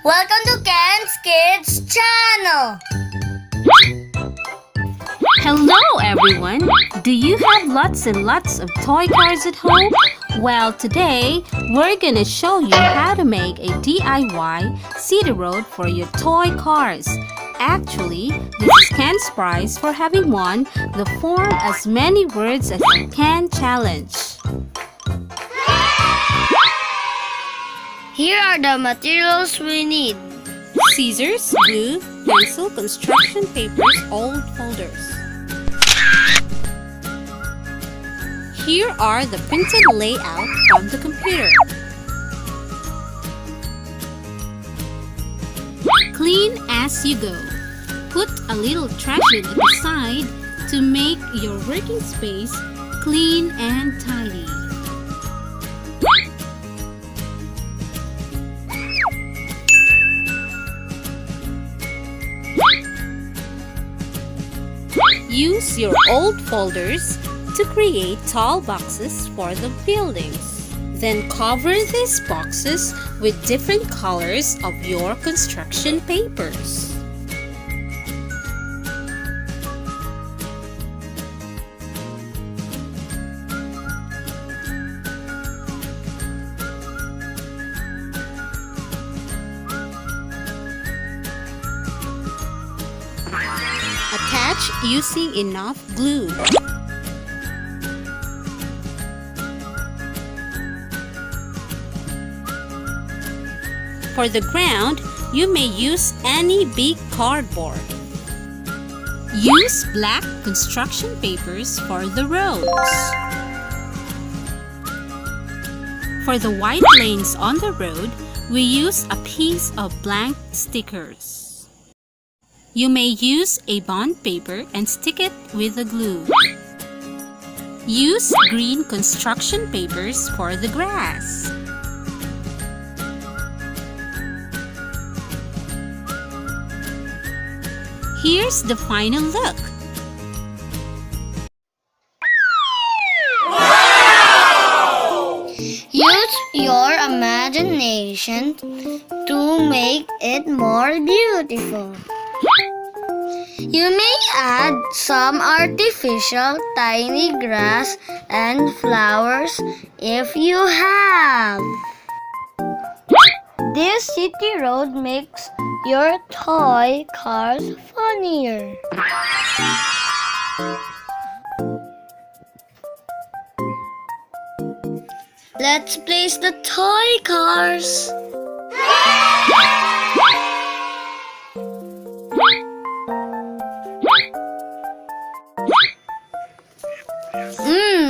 Welcome to Ken's Kids channel. Hello everyone! Do you have lots and lots of toy cars at home? Well, today we're gonna show you how to make a DIY city road for your toy cars. Actually, this is Ken's prize for having won the Form as many words as you can challenge. Here are the materials we need. Scissors, glue, pencil, construction papers, old folders. Here are the printed layout from the computer. Clean as you go. Put a little trash bin at the side to make your working space clean and tidy. Use your old folders to create tall boxes for the buildings. Then cover these boxes with different colors of your construction papers. Attach using enough glue. For the ground, you may use any big cardboard. Use black construction papers for the roads. For the white lanes on the road, we use a piece of blank stickers. You may use a bond paper and stick it with the glue. Use green construction papers for the grass. Here's the final look. Wow! Use your imagination to make it more beautiful. You may add some artificial tiny grass and flowers if you have. This city road makes your toy cars funnier. Let's place the toy cars.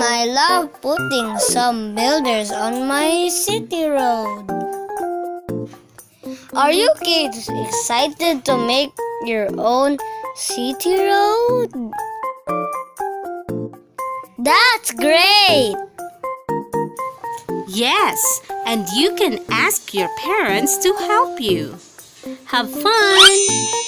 I love putting some builders on my city road. Are you kids excited to make your own city road? That's great! Yes, and you can ask your parents to help you. Have fun!